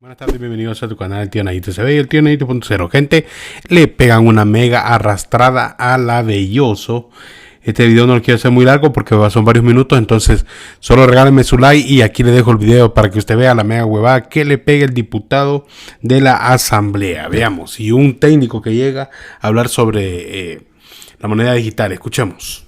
Buenas tardes, bienvenidos a tu canal El Tío Nayito Se Ve y el Tío Nayito.0. Gente, le pegan una mega arrastrada a la Belloso. Este video no lo quiero hacer muy largo porque son varios minutos, entonces solo regálenme su like y aquí le dejo el video para que usted vea la mega huevada que le pega el diputado de la asamblea. Veamos, y un técnico que llega a hablar sobre la moneda digital. Escuchemos.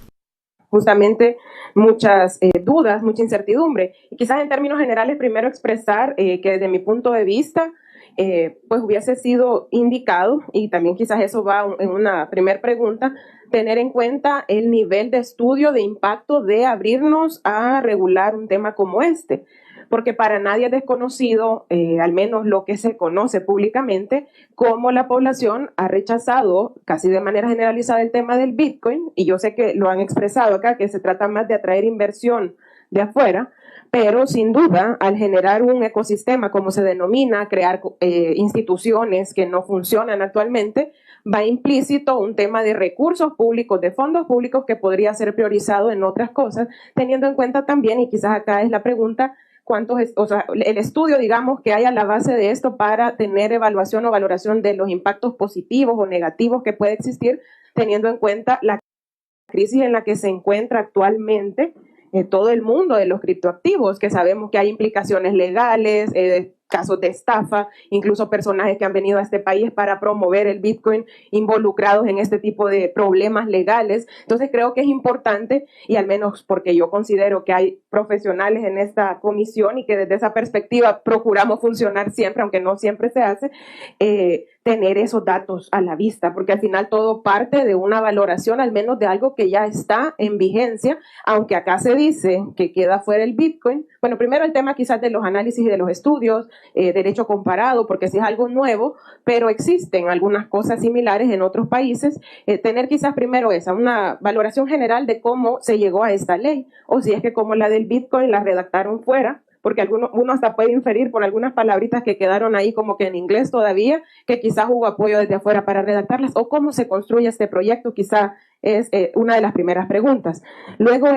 Justamente muchas dudas, mucha incertidumbre. Y quizás en términos generales, primero expresar que desde mi punto de vista, pues hubiese sido indicado, y también quizás eso va en una primera pregunta, tener en cuenta el nivel de estudio de impacto de abrirnos a regular un tema como este. Porque para nadie es desconocido, al menos lo que se conoce públicamente, cómo la población ha rechazado casi de manera generalizada el tema del Bitcoin, y yo sé que lo han expresado acá, que se trata más de atraer inversión de afuera, pero sin duda, al generar un ecosistema, como se denomina, crear instituciones que no funcionan actualmente, va implícito un tema de recursos públicos, de fondos públicos que podría ser priorizado en otras cosas, teniendo en cuenta también, y quizás acá es la pregunta, el estudio, digamos, que hay a la base de esto para tener evaluación o valoración de los impactos positivos o negativos que puede existir, teniendo en cuenta la crisis en la que se encuentra actualmente todo el mundo de los criptoactivos, que sabemos que hay implicaciones legales, casos de estafa, incluso personajes que han venido a este país para promover el Bitcoin involucrados en este tipo de problemas legales. Entonces creo que es importante, y al menos porque yo considero que hay profesionales en esta comisión y que desde esa perspectiva procuramos funcionar siempre, aunque no siempre se hace, tener esos datos a la vista, porque al final todo parte de una valoración, al menos de algo que ya está en vigencia, aunque acá se dice que queda fuera el Bitcoin. Bueno, primero el tema quizás de los análisis y de los estudios, derecho comparado, porque sí es algo nuevo, pero existen algunas cosas similares en otros países. Tener quizás primero una valoración general de cómo se llegó a esta ley, o si es que como la del Bitcoin la redactaron fuera, porque uno hasta puede inferir por algunas palabritas que quedaron ahí como que en inglés todavía, que quizás hubo apoyo desde afuera para redactarlas, o cómo se construye este proyecto, quizá es una de las primeras preguntas. Luego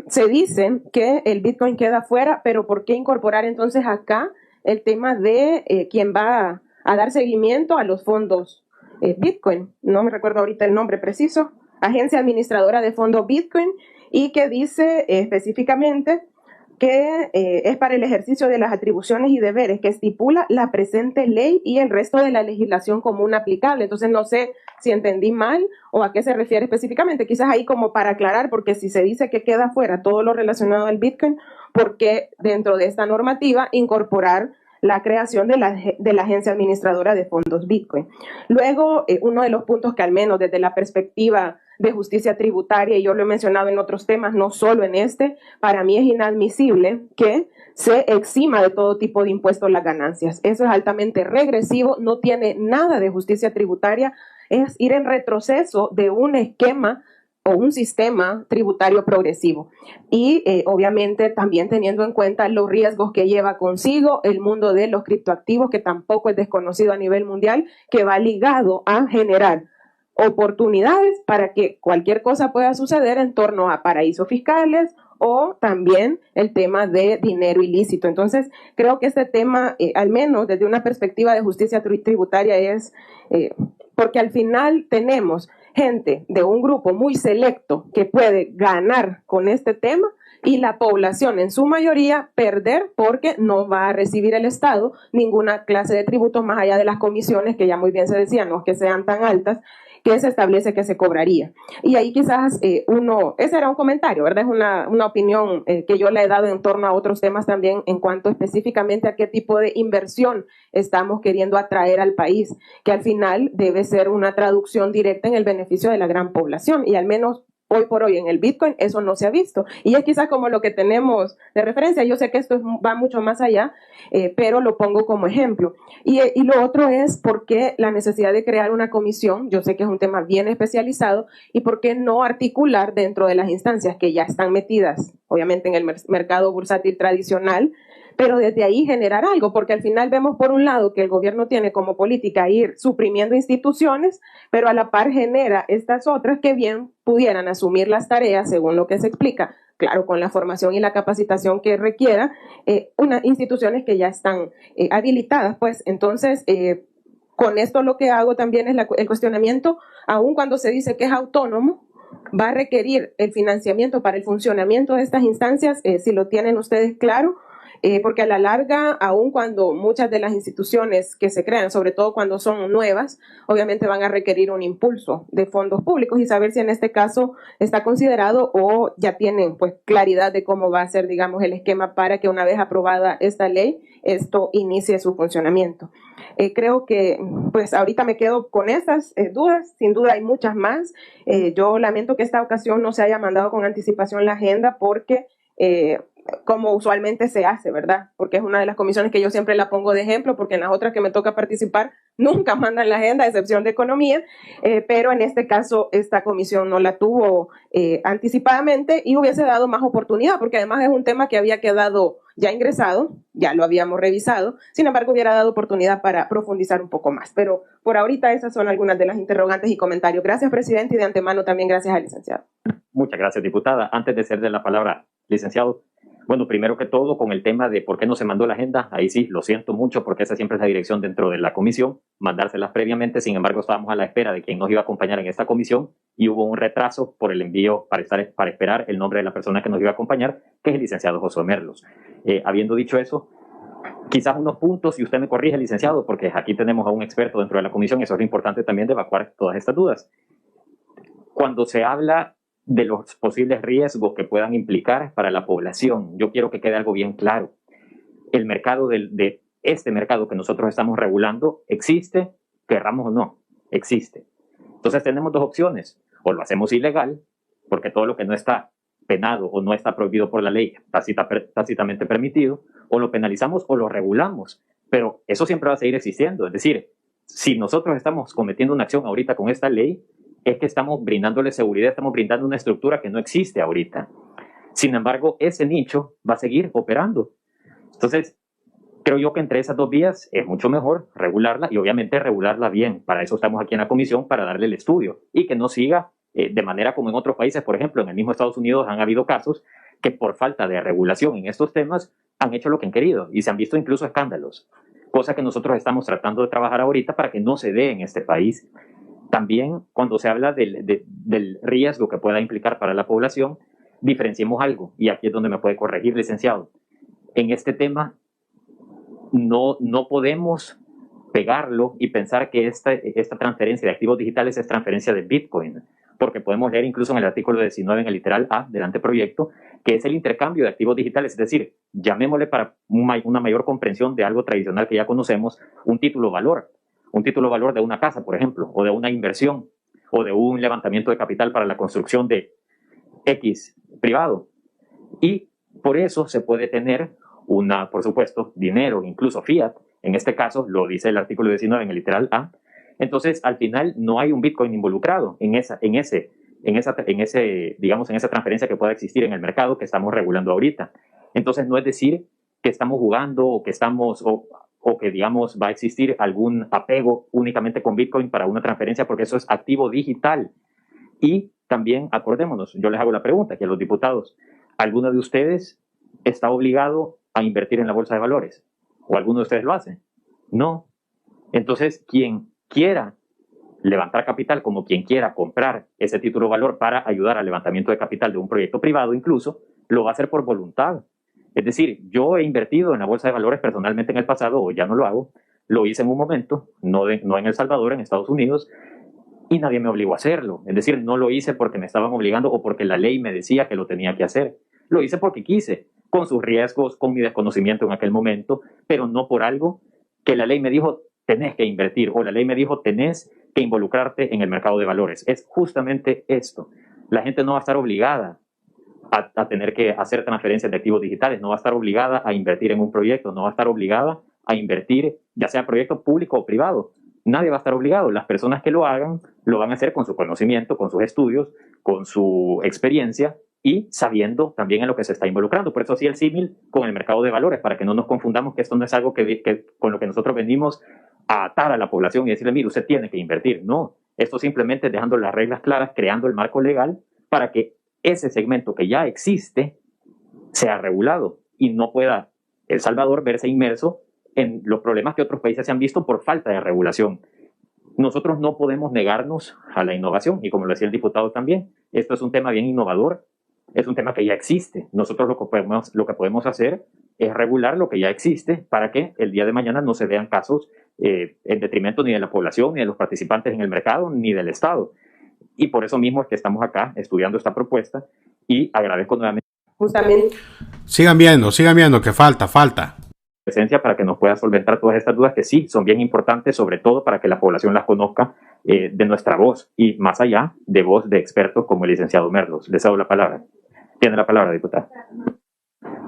se dice que el Bitcoin queda fuera, pero ¿por qué incorporar entonces acá el tema de quién va a dar seguimiento a los fondos Bitcoin? No me recuerdo ahorita el nombre preciso, Agencia Administradora de Fondos Bitcoin, y que dice específicamente que es para el ejercicio de las atribuciones y deberes que estipula la presente ley y el resto de la legislación común aplicable. Entonces no sé si entendí mal o a qué se refiere específicamente. Quizás ahí como para aclarar, porque si se dice que queda fuera todo lo relacionado al Bitcoin, ¿por qué dentro de esta normativa incorporar la creación de la Agencia Administradora de Fondos Bitcoin? Luego, uno de los puntos que al menos desde la perspectiva de justicia tributaria, y yo lo he mencionado en otros temas, no solo en este, para mí es inadmisible que se exima de todo tipo de impuestos las ganancias. Eso es altamente regresivo, no tiene nada de justicia tributaria, es ir en retroceso de un esquema o un sistema tributario progresivo. Y obviamente también teniendo en cuenta los riesgos que lleva consigo el mundo de los criptoactivos, que tampoco es desconocido a nivel mundial, que va ligado a generar oportunidades para que cualquier cosa pueda suceder en torno a paraísos fiscales o también el tema de dinero ilícito. Entonces, creo que este tema, al menos desde una perspectiva de justicia tributaria, es porque al final tenemos gente de un grupo muy selecto que puede ganar con este tema y la población en su mayoría perder porque no va a recibir el Estado ninguna clase de tributos más allá de las comisiones que ya muy bien se decía, no es que sean tan altas, que se establece que se cobraría. Y ahí quizás ese era un comentario, ¿verdad? Es una opinión que yo le he dado en torno a otros temas también en cuanto específicamente a qué tipo de inversión estamos queriendo atraer al país, que al final debe ser una traducción directa en el beneficio de la gran población, y al menos hoy por hoy en el Bitcoin eso no se ha visto. Y es quizás como lo que tenemos de referencia. Yo sé que esto va mucho más allá, pero lo pongo como ejemplo. Y lo otro es por qué la necesidad de crear una comisión. Yo sé que es un tema bien especializado, y por qué no articular dentro de las instancias que ya están metidas, obviamente en el mercado bursátil tradicional, pero desde ahí generar algo, porque al final vemos por un lado que el gobierno tiene como política ir suprimiendo instituciones, pero a la par genera estas otras que bien pudieran asumir las tareas, según lo que se explica, claro, con la formación y la capacitación que requiera, unas instituciones que ya están habilitadas, pues. Entonces, con esto lo que hago también es el cuestionamiento, aun cuando se dice que es autónomo, va a requerir el financiamiento para el funcionamiento de estas instancias, si lo tienen ustedes claro, porque a la larga, aun cuando muchas de las instituciones que se crean, sobre todo cuando son nuevas, obviamente van a requerir un impulso de fondos públicos y saber si en este caso está considerado o ya tienen pues claridad de cómo va a ser, digamos, el esquema para que una vez aprobada esta ley, esto inicie su funcionamiento. Creo que pues ahorita me quedo con esas dudas, sin duda hay muchas más. Yo lamento que esta ocasión no se haya mandado con anticipación la agenda porque como usualmente se hace, ¿verdad? Porque es una de las comisiones que yo siempre la pongo de ejemplo, porque en las otras que me toca participar nunca mandan la agenda, a excepción de economía, pero en este caso esta comisión no la tuvo anticipadamente y hubiese dado más oportunidad, porque además es un tema que había quedado ya ingresado, ya lo habíamos revisado, sin embargo hubiera dado oportunidad para profundizar un poco más. Pero por ahorita esas son algunas de las interrogantes y comentarios. Gracias, presidente, y de antemano también gracias al licenciado. Muchas gracias, diputada. Antes de cederle la palabra, licenciado, bueno, primero que todo, con el tema de por qué no se mandó la agenda, ahí sí, lo siento mucho, porque esa siempre es la dirección dentro de la comisión, mandárselas previamente. Sin embargo, estábamos a la espera de quien nos iba a acompañar en esta comisión y hubo un retraso por el envío para esperar el nombre de la persona que nos iba a acompañar, que es el licenciado Josué Merlos. Habiendo dicho eso, quizás unos puntos, y usted me corrige, licenciado, porque aquí tenemos a un experto dentro de la comisión, y eso es lo importante también de evacuar todas estas dudas. Cuando se habla de los posibles riesgos que puedan implicar para la población, yo quiero que quede algo bien claro. El mercado de este mercado que nosotros estamos regulando existe, querramos o no, existe. Entonces tenemos dos opciones: o lo hacemos ilegal, porque todo lo que no está penado o no está prohibido por la ley tácitamente permitido, o lo penalizamos o lo regulamos, pero eso siempre va a seguir existiendo. Es decir, si nosotros estamos cometiendo una acción ahorita con esta ley, es que estamos brindándole seguridad, estamos brindando una estructura que no existe ahorita. Sin embargo, ese nicho va a seguir operando. Entonces, creo yo que entre esas dos vías es mucho mejor regularla, y obviamente regularla bien. Para eso estamos aquí en la comisión, para darle el estudio y que no siga de manera como en otros países. Por ejemplo, en el mismo Estados Unidos han habido casos que por falta de regulación en estos temas han hecho lo que han querido y se han visto incluso escándalos, cosa que nosotros estamos tratando de trabajar ahorita para que no se dé en este país. También, cuando se habla del riesgo que pueda implicar para la población, diferenciemos algo, y aquí es donde me puede corregir, licenciado. En este tema no podemos pegarlo y pensar que esta transferencia de activos digitales es transferencia de Bitcoin, porque podemos leer incluso en el artículo 19, en el literal A del anteproyecto, que es el intercambio de activos digitales. Es decir, llamémosle, para una mayor comprensión de algo tradicional que ya conocemos, un título valor de una casa, por ejemplo, o de una inversión, o de un levantamiento de capital para la construcción de X privado. Y por eso se puede tener por supuesto, dinero, incluso fiat. En este caso, lo dice el artículo 19 en el literal A. Entonces, al final, no hay un Bitcoin involucrado en esa transferencia que pueda existir en el mercado que estamos regulando ahorita. Entonces, no es decir que estamos jugando o que digamos va a existir algún apego únicamente con Bitcoin para una transferencia, porque eso es activo digital. Y también, acordémonos, yo les hago la pregunta aquí a los diputados: ¿alguno de ustedes está obligado a invertir en la bolsa de valores? ¿O alguno de ustedes lo hace? No. Entonces, quien quiera levantar capital, como quien quiera comprar ese título de valor para ayudar al levantamiento de capital de un proyecto privado incluso, lo va a hacer por voluntad. Es decir, yo he invertido en la bolsa de valores personalmente en el pasado, o ya no lo hago. Lo hice en un momento, no en El Salvador, en Estados Unidos, y nadie me obligó a hacerlo. Es decir, no lo hice porque me estaban obligando o porque la ley me decía que lo tenía que hacer. Lo hice porque quise, con sus riesgos, con mi desconocimiento en aquel momento, pero no por algo que la ley me dijo tenés que invertir, o la ley me dijo tenés que involucrarte en el mercado de valores. Es justamente esto. La gente no va a estar obligada a tener que hacer transferencias de activos digitales, no va a estar obligada a invertir en un proyecto, no va a estar obligada a invertir, ya sea proyecto público o privado. Nadie va a estar obligado. Las personas que lo hagan lo van a hacer con su conocimiento, con sus estudios, con su experiencia y sabiendo también en lo que se está involucrando. Por eso sí el símil con el mercado de valores, para que no nos confundamos, que esto no es algo con lo que nosotros venimos a atar a la población y decirle, mire, usted tiene que invertir. No, esto simplemente dejando las reglas claras, creando el marco legal para que ese segmento que ya existe sea regulado y no pueda El Salvador verse inmerso en los problemas que otros países se han visto por falta de regulación. Nosotros no podemos negarnos a la innovación y como lo decía el diputado también, esto es un tema bien innovador, es un tema que ya existe. Nosotros lo que podemos hacer es regular lo que ya existe para que el día de mañana no se vean casos en detrimento ni de la población, ni de los participantes en el mercado, ni del Estado. Y por eso mismo es que estamos acá estudiando esta propuesta y agradezco nuevamente Justamente. Sigan viendo, que falta. presencia para que nos pueda solventar todas estas dudas que sí son bien importantes, sobre todo para que la población las conozca de nuestra voz y más allá de voz de expertos como el licenciado Merlos. Les cedo la palabra. Tiene la palabra, diputada.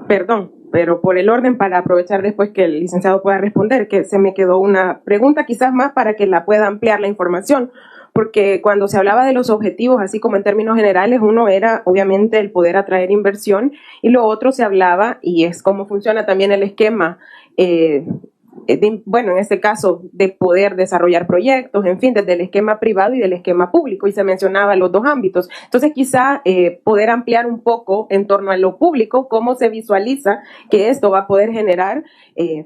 Perdón, pero por el orden, para aprovechar después que el licenciado pueda responder, que se me quedó una pregunta quizás más para que la pueda ampliar la información, porque cuando se hablaba de los objetivos, así como en términos generales, uno era obviamente el poder atraer inversión y lo otro se hablaba, y es cómo funciona también el esquema, bueno, en este caso, de poder desarrollar proyectos, en fin, desde el esquema privado y del esquema público, y se mencionaba los dos ámbitos. Entonces, quizá poder ampliar un poco en torno a lo público, cómo se visualiza que esto va a poder generar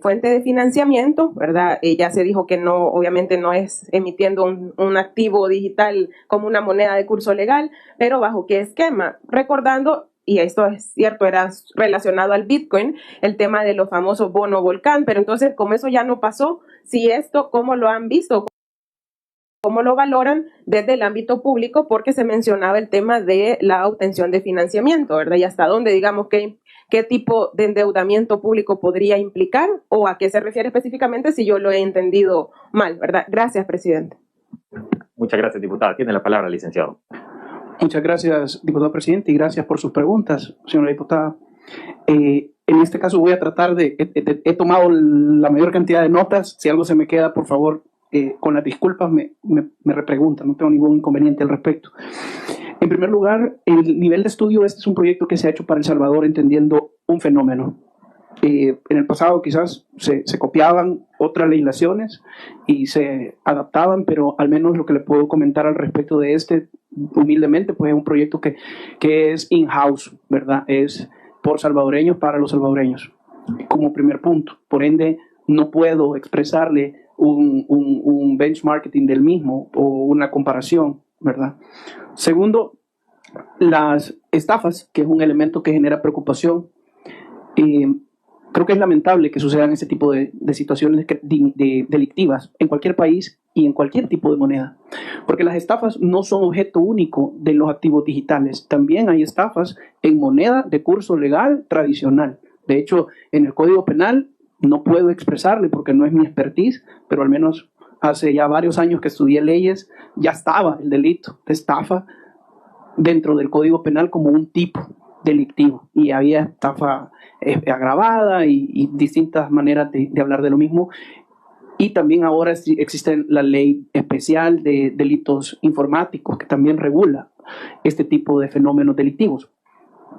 fuente de financiamiento, ¿verdad? Ya se dijo que no, obviamente no es emitiendo un activo digital como una moneda de curso legal, pero ¿bajo qué esquema? Recordando, y esto es cierto, era relacionado al Bitcoin, el tema de los famosos bono volcán, pero entonces como eso ya no pasó, si esto, ¿cómo lo han visto? ¿Cómo lo valoran desde el ámbito público? Porque se mencionaba el tema de la obtención de financiamiento, ¿verdad? Y hasta dónde, digamos, qué tipo de endeudamiento público podría implicar o a qué se refiere específicamente si yo lo he entendido mal, ¿verdad? Gracias, presidente. Muchas gracias, diputada. Tiene la palabra, licenciado. Muchas gracias, diputado presidente, y gracias por sus preguntas, señora diputada. En este caso voy a tratar he tomado la mayor cantidad de notas. Si algo se me queda, por favor, con las disculpas me repreguntan, no tengo ningún inconveniente al respecto. En primer lugar, el nivel de estudio, este es un proyecto que se ha hecho para El Salvador entendiendo un fenómeno. En el pasado quizás se copiaban otras legislaciones y se adaptaban, pero al menos lo que le puedo comentar al respecto de este, humildemente, pues es un proyecto que es in-house, ¿verdad? Es por salvadoreños para los salvadoreños, como primer punto. Por ende, no puedo expresarle un benchmarking del mismo o una comparación, ¿verdad? Segundo, las estafas, que es un elemento que genera preocupación. Creo que es lamentable que sucedan ese tipo de situaciones delictivas en cualquier país y en cualquier tipo de moneda, porque las estafas no son objeto único de los activos digitales. También hay estafas en moneda de curso legal tradicional. De hecho, en el Código Penal no puedo expresarle porque no es mi expertise, pero al menos hace ya varios años que estudié leyes, ya estaba el delito de estafa dentro del Código Penal como un tipo delictivo y había estafa agravada y distintas maneras de hablar de lo mismo. Y también ahora existe la ley especial de delitos informáticos que también regula este tipo de fenómenos delictivos.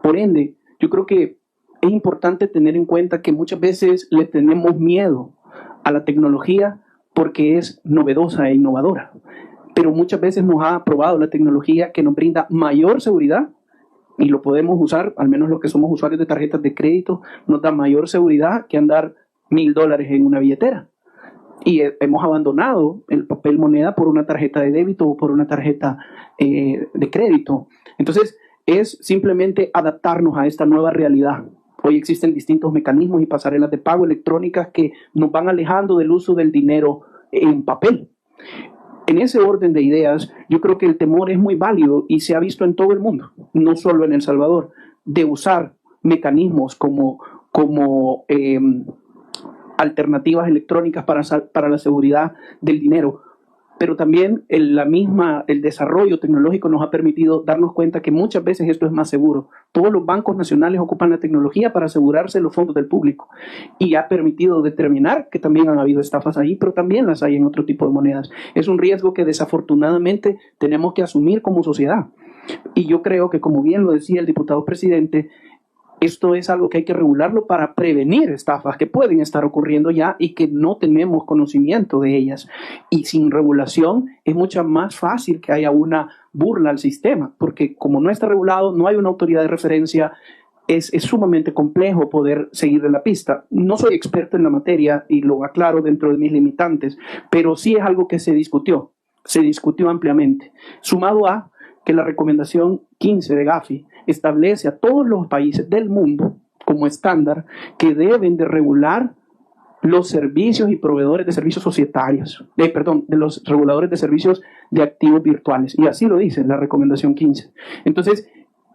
Por ende, yo creo que es importante tener en cuenta que muchas veces le tenemos miedo a la tecnología porque es novedosa e innovadora, pero muchas veces nos ha probado la tecnología que nos brinda mayor seguridad y lo podemos usar, al menos los que somos usuarios de tarjetas de crédito, nos da mayor seguridad que andar $1,000 en una billetera. Y hemos abandonado el papel moneda por una tarjeta de débito o por una tarjeta de crédito. Entonces, es simplemente adaptarnos a esta nueva realidad. Hoy existen distintos mecanismos y pasarelas de pago electrónicas que nos van alejando del uso del dinero en papel. En ese orden de ideas, yo creo que el temor es muy válido y se ha visto en todo el mundo, no solo en El Salvador, de usar mecanismos como alternativas electrónicas para la seguridad del dinero. Pero también el desarrollo tecnológico nos ha permitido darnos cuenta que muchas veces esto es más seguro. Todos los bancos nacionales ocupan la tecnología para asegurarse los fondos del público y ha permitido determinar que también han habido estafas ahí, pero también las hay en otro tipo de monedas. Es un riesgo que desafortunadamente tenemos que asumir como sociedad. Y yo creo que, como bien lo decía el diputado presidente, Esto es algo que hay que regularlo para prevenir estafas que pueden estar ocurriendo ya y que no tenemos conocimiento de ellas. Y sin regulación es mucho más fácil que haya una burla al sistema, porque como no está regulado, no hay una autoridad de referencia, es sumamente complejo poder seguir de la pista. No soy experto en la materia y lo aclaro dentro de mis limitantes, pero sí es algo que se discutió ampliamente, sumado a que la recomendación 15 de Gafi establece a todos los países del mundo como estándar que deben de regular los servicios y proveedores de servicios societarios, de los reguladores de servicios de activos virtuales. Y así lo dice la recomendación 15. Entonces,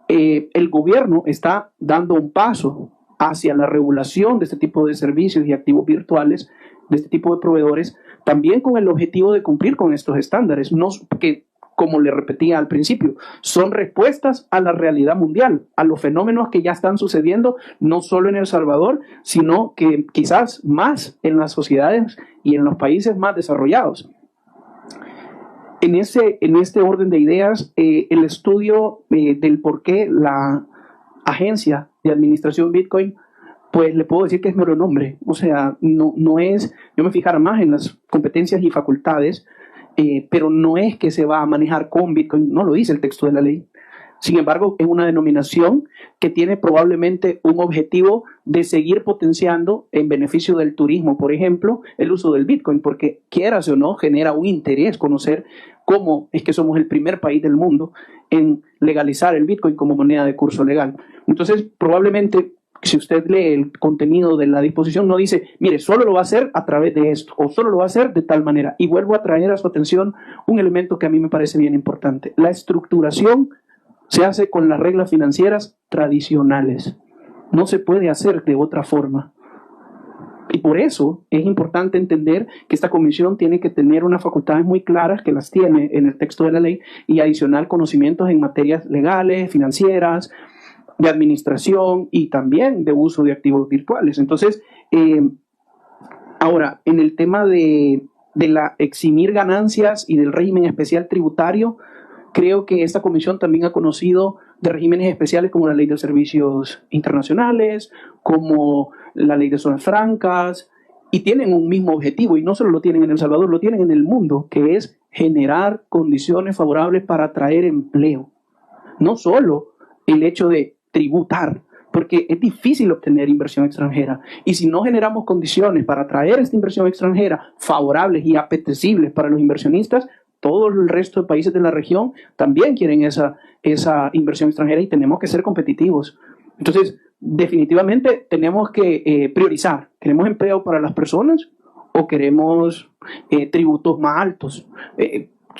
el gobierno está dando un paso hacia la regulación de este tipo de servicios y activos virtuales, de este tipo de proveedores, también con el objetivo de cumplir con estos estándares, no que, como le repetía al principio, son respuestas a la realidad mundial, a los fenómenos que ya están sucediendo, no solo en El Salvador, sino que quizás más en las sociedades y en los países más desarrollados. En este orden de ideas, el estudio del por qué la agencia de administración Bitcoin, pues le puedo decir que es mero nombre. O sea, no es, yo me fijara más en las competencias y facultades, pero no es que se va a manejar con Bitcoin, no lo dice el texto de la ley. Sin embargo, es una denominación que tiene probablemente un objetivo de seguir potenciando en beneficio del turismo, por ejemplo, el uso del Bitcoin, porque quieras o no, genera un interés conocer cómo es que somos el primer país del mundo en legalizar el Bitcoin como moneda de curso legal. Entonces, probablemente, si usted lee el contenido de la disposición, no dice, mire, solo lo va a hacer a través de esto, o solo lo va a hacer de tal manera. Y vuelvo a traer a su atención un elemento que a mí me parece bien importante. La estructuración se hace con las reglas financieras tradicionales. No se puede hacer de otra forma. Y por eso es importante entender que esta comisión tiene que tener unas facultades muy claras, que las tiene en el texto de la ley, y adicional conocimientos en materias legales, financieras, de administración y también de uso de activos virtuales. Entonces, ahora, en el tema de la eximir ganancias y del régimen especial tributario, creo que esta comisión también ha conocido de regímenes especiales como la Ley de Servicios Internacionales, como la Ley de Zonas Francas, y tienen un mismo objetivo, y no solo lo tienen en El Salvador, lo tienen en el mundo, que es generar condiciones favorables para atraer empleo. No solo el hecho de tributar, porque es difícil obtener inversión extranjera. Y si no generamos condiciones para atraer esta inversión extranjera favorables y apetecibles para los inversionistas, todo el resto de países de la región también quieren esa inversión extranjera y tenemos que ser competitivos. Entonces, definitivamente tenemos que priorizar. ¿Queremos empleo para las personas o queremos tributos más altos?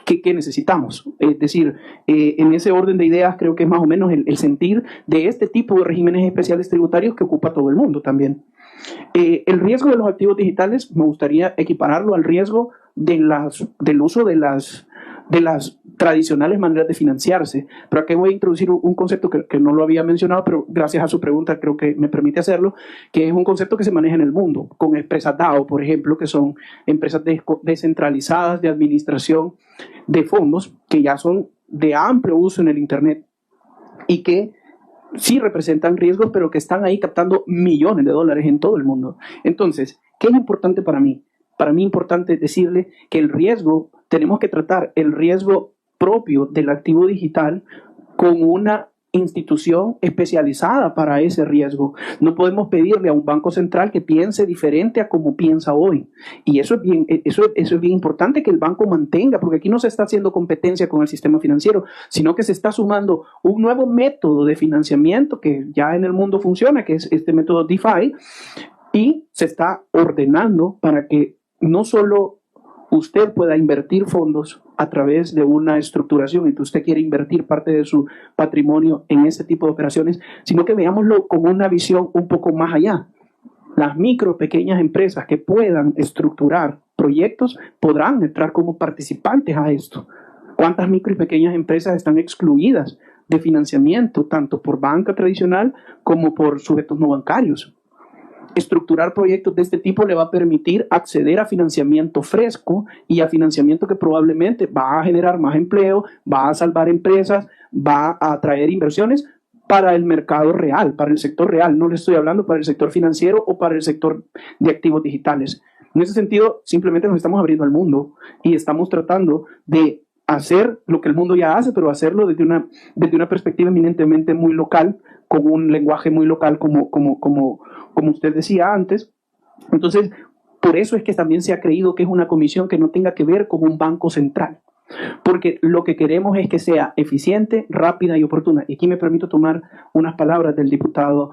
¿Qué necesitamos? Es decir, en ese orden de ideas creo que es más o menos el sentir de este tipo de regímenes especiales tributarios que ocupa todo el mundo también. El riesgo de los activos digitales me gustaría equipararlo al riesgo del uso de las tradicionales maneras de financiarse. Pero aquí voy a introducir un concepto que no lo había mencionado, pero gracias a su pregunta creo que me permite hacerlo, que es un concepto que se maneja en el mundo, con empresas DAO, por ejemplo, que son empresas descentralizadas de administración de fondos, que ya son de amplio uso en el Internet y que sí representan riesgos, pero que están ahí captando millones de dólares en todo el mundo. Entonces, ¿qué es importante para mí? Para mí es importante decirle que el riesgo, tenemos que tratar el riesgo propio del activo digital con una institución especializada para ese riesgo. No podemos pedirle a un banco central que piense diferente a como piensa hoy. Y eso es bien importante que el banco mantenga, porque aquí no se está haciendo competencia con el sistema financiero, sino que se está sumando un nuevo método de financiamiento que ya en el mundo funciona, que es este método DeFi, y se está ordenando para que no solo usted pueda invertir fondos a través de una estructuración y que usted quiere invertir parte de su patrimonio en ese tipo de operaciones, sino que veámoslo con una visión un poco más allá. Las pequeñas empresas que puedan estructurar proyectos podrán entrar como participantes a esto. ¿Cuántas micro y pequeñas empresas están excluidas de financiamiento, tanto por banca tradicional como por sujetos no bancarios? Estructurar proyectos de este tipo le va a permitir acceder a financiamiento fresco y a financiamiento que probablemente va a generar más empleo, va a salvar empresas, va a atraer inversiones, para el mercado real, para el sector real. No le estoy hablando para el sector financiero o para el sector de activos digitales. En ese sentido, simplemente nos estamos abriendo al mundo y estamos tratando de hacer lo que el mundo ya hace, pero hacerlo desde una perspectiva eminentemente muy local, con un lenguaje muy local, como usted decía antes. Entonces, por eso es que también se ha creído que es una comisión que no tenga que ver con un banco central, porque lo que queremos es que sea eficiente, rápida y oportuna. Y aquí me permito tomar unas palabras del diputado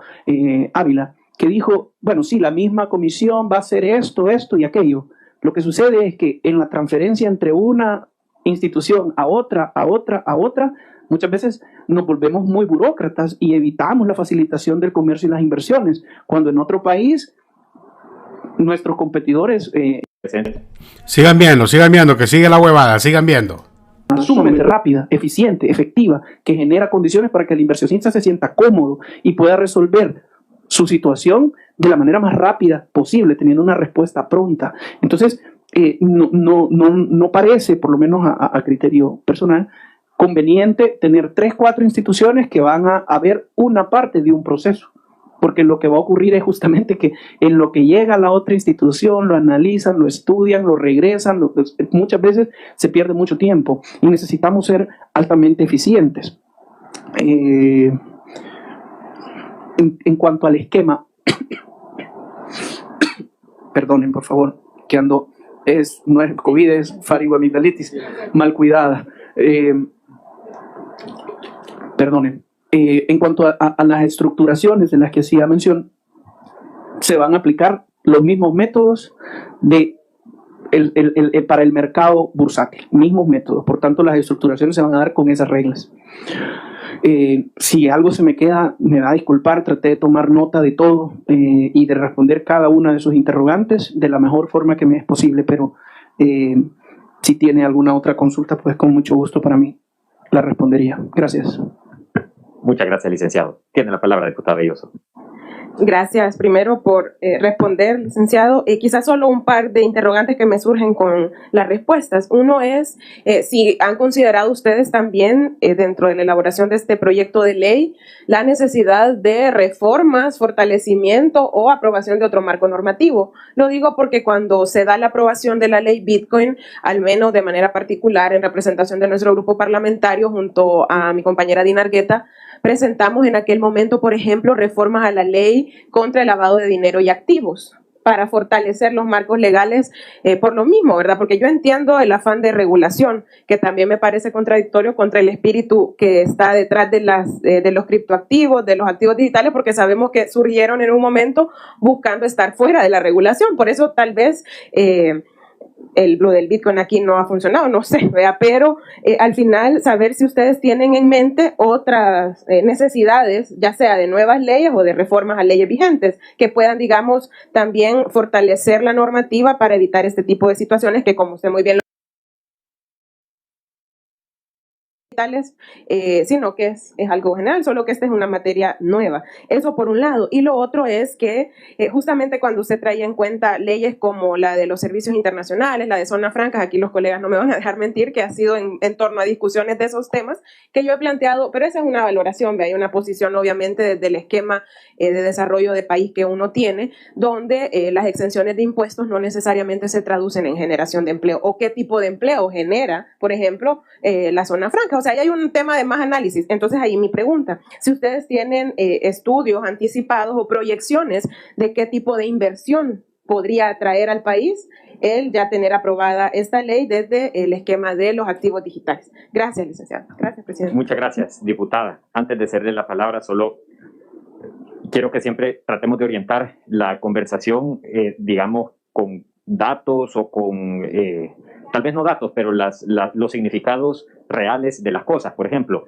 Ávila, que dijo, bueno, sí, la misma comisión va a hacer esto, esto y aquello. Lo que sucede es que en la transferencia entre una institución a otra, muchas veces nos volvemos muy burócratas y evitamos la facilitación del comercio y las inversiones, cuando en otro país nuestros competidores sigan viendo, que sigue la huevada, sigan viendo. Sumamente rápida, eficiente, efectiva, que genera condiciones para que el inversionista se sienta cómodo y pueda resolver su situación de la manera más rápida posible, teniendo una respuesta pronta. Entonces, no parece, por lo menos a criterio personal, conveniente tener 3, 4 instituciones que van a ver una parte de un proceso, porque lo que va a ocurrir es justamente que en lo que llega a la otra institución, lo analizan, lo estudian, lo regresan, muchas veces se pierde mucho tiempo y necesitamos ser altamente eficientes. En cuanto al esquema, perdonen por favor, que ando, no es COVID, es faringoamigdalitis mal cuidada. Perdonen. En cuanto a las estructuraciones de las que hacía mención, se van a aplicar los mismos métodos para el mercado bursátil, mismos métodos. Por tanto, las estructuraciones se van a dar con esas reglas. Si algo se me queda, me va a disculpar, traté de tomar nota de todo y de responder cada una de sus interrogantes de la mejor forma que me es posible, pero si tiene alguna otra consulta, pues con mucho gusto para mí la respondería. Gracias. Muchas gracias, licenciado. Tiene la palabra, diputada Belloso. Gracias primero por responder, licenciado. Quizás solo un par de interrogantes que me surgen con las respuestas. Uno es si han considerado ustedes también dentro de la elaboración de este proyecto de ley la necesidad de reformas, fortalecimiento o aprobación de otro marco normativo. Lo digo porque cuando se da la aprobación de la ley Bitcoin, al menos de manera particular en representación de nuestro grupo parlamentario junto a mi compañera Dina Argueta, presentamos en aquel momento, por ejemplo, reformas a la ley contra el lavado de dinero y activos para fortalecer los marcos legales por lo mismo, ¿verdad? Porque yo entiendo el afán de regulación, que también me parece contradictorio contra el espíritu que está detrás de los criptoactivos, de los activos digitales, porque sabemos que surgieron en un momento buscando estar fuera de la regulación. Por eso tal vez lo del Bitcoin aquí no ha funcionado, no sé, ¿verdad? Pero al final saber si ustedes tienen en mente otras necesidades, ya sea de nuevas leyes o de reformas a leyes vigentes, que puedan, digamos, también fortalecer la normativa para evitar este tipo de situaciones que, como usted muy bien lo sino que es algo general, solo que esta es una materia nueva. Eso por un lado. Y lo otro es que justamente cuando usted traía en cuenta leyes como la de los servicios internacionales, la de zonas francas, aquí los colegas no me van a dejar mentir que ha sido en torno a discusiones de esos temas que yo he planteado, pero esa es una valoración, hay una posición obviamente desde el esquema de desarrollo de país que uno tiene, donde las exenciones de impuestos no necesariamente se traducen en generación de empleo o qué tipo de empleo genera, por ejemplo, la zona franca. O sea, ahí hay un tema de más análisis. Entonces, ahí mi pregunta, si ustedes tienen estudios anticipados o proyecciones de qué tipo de inversión podría atraer al país el ya tener aprobada esta ley desde el esquema de los activos digitales. Gracias, licenciado. Gracias, presidente. Muchas gracias, diputada. Antes de cederle la palabra, solo quiero que siempre tratemos de orientar la conversación, digamos, con datos o con, tal vez no datos, pero los significados reales de las cosas. Por ejemplo,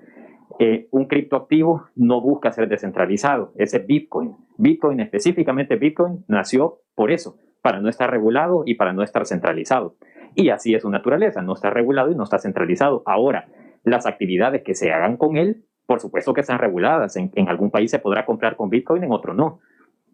un criptoactivo no busca ser descentralizado, ese es Bitcoin. Bitcoin, específicamente Bitcoin, nació por eso, para no estar regulado y para no estar centralizado. Y así es su naturaleza, no está regulado y no está centralizado. Ahora, las actividades que se hagan con él, por supuesto que están reguladas. En algún país se podrá comprar con Bitcoin, en otro no.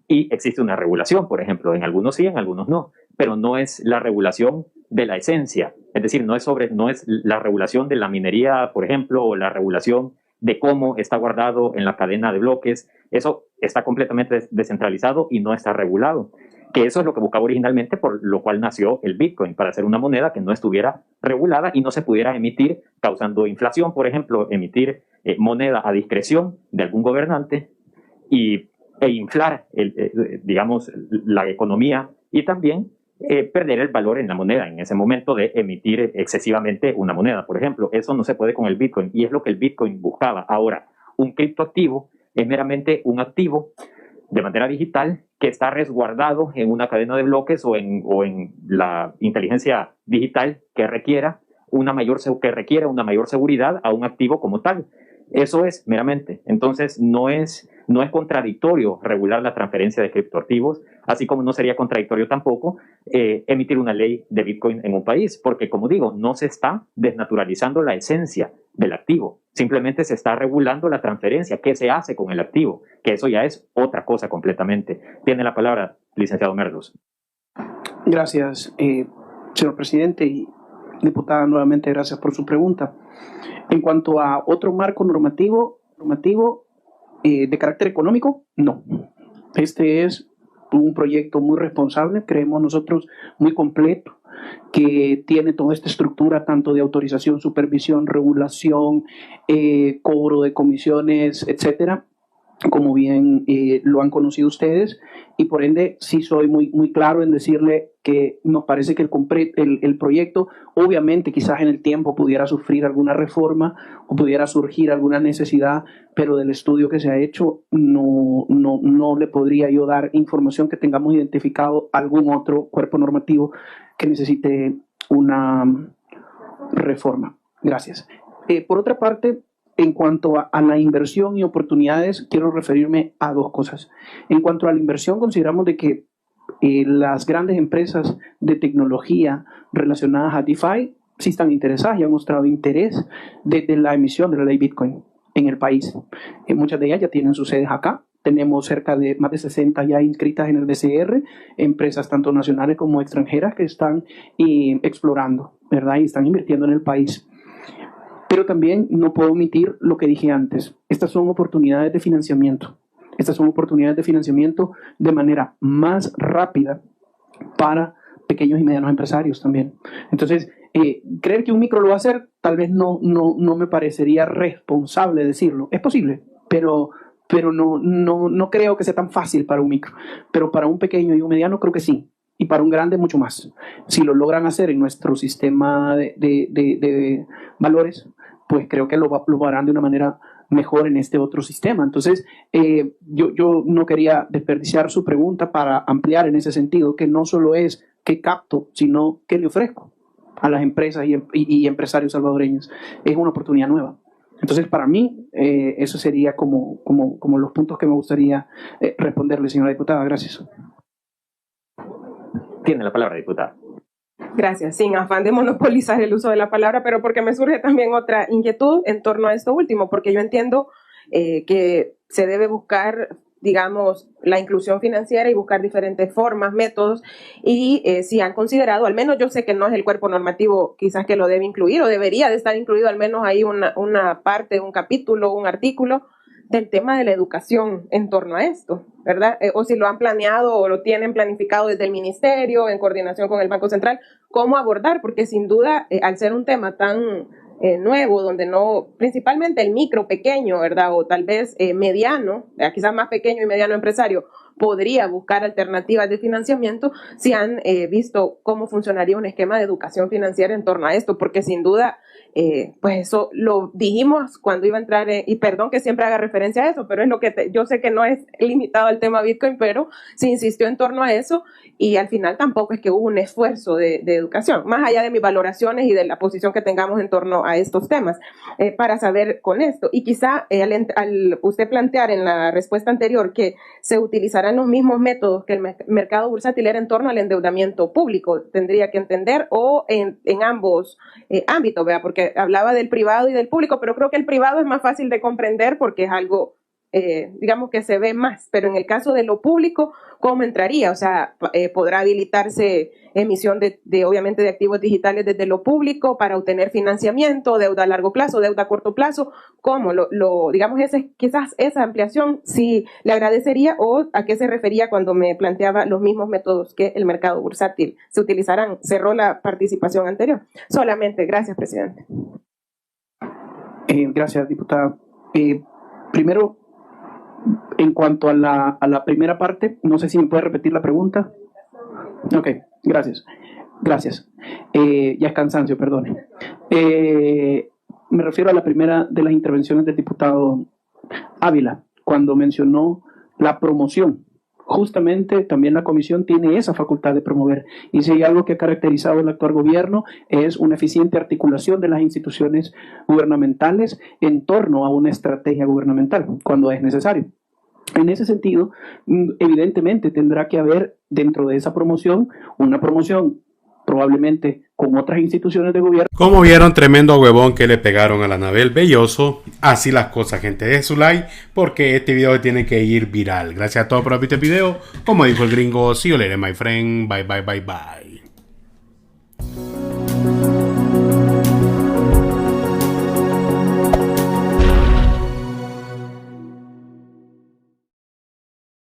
Y existe una regulación, por ejemplo, en algunos sí, en algunos no. Pero no es la regulación de la esencia. Es decir, no es la regulación de la minería, por ejemplo, o la regulación de cómo está guardado en la cadena de bloques. Eso está completamente descentralizado y no está regulado. Que eso es lo que buscaba originalmente, por lo cual nació el Bitcoin, para hacer una moneda que no estuviera regulada y no se pudiera emitir causando inflación, por ejemplo, emitir moneda a discreción de algún gobernante e inflar, digamos, la economía y también perder el valor en la moneda en ese momento de emitir excesivamente una moneda, por ejemplo. Eso no se puede con el Bitcoin y es lo que el Bitcoin buscaba. Ahora, un criptoactivo es meramente un activo de manera digital que está resguardado en una cadena de bloques o en la inteligencia digital que requiera una mayor seguridad a un activo como tal. Eso es meramente. Entonces, no es contradictorio regular la transferencia de criptoactivos, así como no sería contradictorio tampoco emitir una ley de Bitcoin en un país, porque, como digo, no se está desnaturalizando la esencia del activo, simplemente se está regulando la transferencia, qué se hace con el activo, que eso ya es otra cosa completamente. Tiene la palabra, licenciado Merlos. Gracias, señor presidente, y diputada, nuevamente gracias por su pregunta. En cuanto a otro marco normativo de carácter económico, no. Este es un proyecto muy responsable, creemos nosotros muy completo, que tiene toda esta estructura tanto de autorización, supervisión, regulación, cobro de comisiones, etcétera, como bien lo han conocido ustedes, y por ende sí soy muy claro en decirle que nos parece que el proyecto obviamente quizás en el tiempo pudiera sufrir alguna reforma o pudiera surgir alguna necesidad, pero del estudio que se ha hecho no le podría yo dar información que tengamos identificado algún otro cuerpo normativo que necesite una reforma. Gracias. Por otra parte, en cuanto a la inversión y oportunidades, quiero referirme a dos cosas. En cuanto a la inversión, consideramos de que las grandes empresas de tecnología relacionadas a DeFi sí están interesadas y han mostrado interés desde la emisión de la ley Bitcoin en el país. Muchas de ellas ya tienen sus sedes acá. Tenemos cerca de más de 60 ya inscritas en el DCR, empresas tanto nacionales como extranjeras que están explorando, ¿verdad? Y están invirtiendo en el país. Pero también no puedo omitir lo que dije antes. Estas son oportunidades de financiamiento. Estas son oportunidades de financiamiento de manera más rápida para pequeños y medianos empresarios también. Entonces, creer que un micro lo va a hacer, tal vez no me parecería responsable decirlo. Es posible, pero no creo que sea tan fácil para un micro. Pero para un pequeño y un mediano creo que sí. Y para un grande mucho más. Si lo logran hacer en nuestro sistema de valores, pues creo que lo harán de una manera mejor en este otro sistema. Entonces, yo no quería desperdiciar su pregunta para ampliar en ese sentido, que no solo es qué capto, sino qué le ofrezco a las empresas y empresarios salvadoreños. Es una oportunidad nueva. Entonces, para mí, eso sería como los puntos que me gustaría responderle, señora diputada. Gracias. Tiene la palabra, diputada. Gracias. Sin afán de monopolizar el uso de la palabra, pero porque me surge también otra inquietud en torno a esto último, porque yo entiendo que se debe buscar, digamos, la inclusión financiera y buscar diferentes formas, métodos, y si han considerado, al menos yo sé que no es el cuerpo normativo quizás que lo debe incluir, o debería de estar incluido al menos ahí una parte, un capítulo, un artículo del tema de la educación en torno a esto, ¿verdad? O si lo han planeado o lo tienen planificado desde el ministerio, en coordinación con el Banco Central, cómo abordar, porque sin duda, al ser un tema tan nuevo, donde no, principalmente el micro, pequeño, ¿verdad? O tal vez mediano, quizás más pequeño y mediano empresario, podría buscar alternativas de financiamiento, si han visto cómo funcionaría un esquema de educación financiera en torno a esto, porque sin duda, pues eso lo dijimos cuando iba a entrar, y perdón que siempre haga referencia a eso, pero es lo que yo sé que no es limitado al tema Bitcoin, pero se insistió en torno a eso y al final tampoco es que hubo un esfuerzo de educación, más allá de mis valoraciones y de la posición que tengamos en torno a estos temas, para saber con esto. Y quizá al usted plantear en la respuesta anterior que se utilizarán los mismos métodos que el mercado bursátil era en torno al endeudamiento público, tendría que entender, o en ambos ámbitos, ¿verdad? Porque hablaba del privado y del público, pero creo que el privado es más fácil de comprender porque es algo digamos que se ve más, pero en el caso de lo público, ¿cómo entraría? O sea, ¿podrá habilitarse emisión obviamente de activos digitales desde lo público para obtener financiamiento, deuda a largo plazo, deuda a corto plazo? ¿Cómo? Digamos, quizás esa ampliación sí le agradecería, o a qué se refería cuando me planteaba los mismos métodos que el mercado bursátil se utilizarán. Cerró la participación anterior. Solamente, gracias, presidente. Gracias, diputada. Primero, en cuanto a la primera parte, no sé si me puede repetir la pregunta. Ok, gracias. Gracias. Ya es cansancio, perdone. Me refiero a la primera de las intervenciones del diputado Ávila, cuando mencionó la promoción. Justamente también la comisión tiene esa facultad de promover. Y si hay algo que ha caracterizado el actual gobierno es una eficiente articulación de las instituciones gubernamentales en torno a una estrategia gubernamental, cuando es necesario. En ese sentido, evidentemente tendrá que haber dentro de esa promoción una promoción probablemente con otras instituciones de gobierno. Como vieron, tremendo huevón que le pegaron a la Anabel Belloso. Así las cosas, gente. Dejen su like porque este video tiene que ir viral. Gracias a todos por haber visto el video. Como dijo el gringo, see you later, my friend. Bye, bye, bye, bye.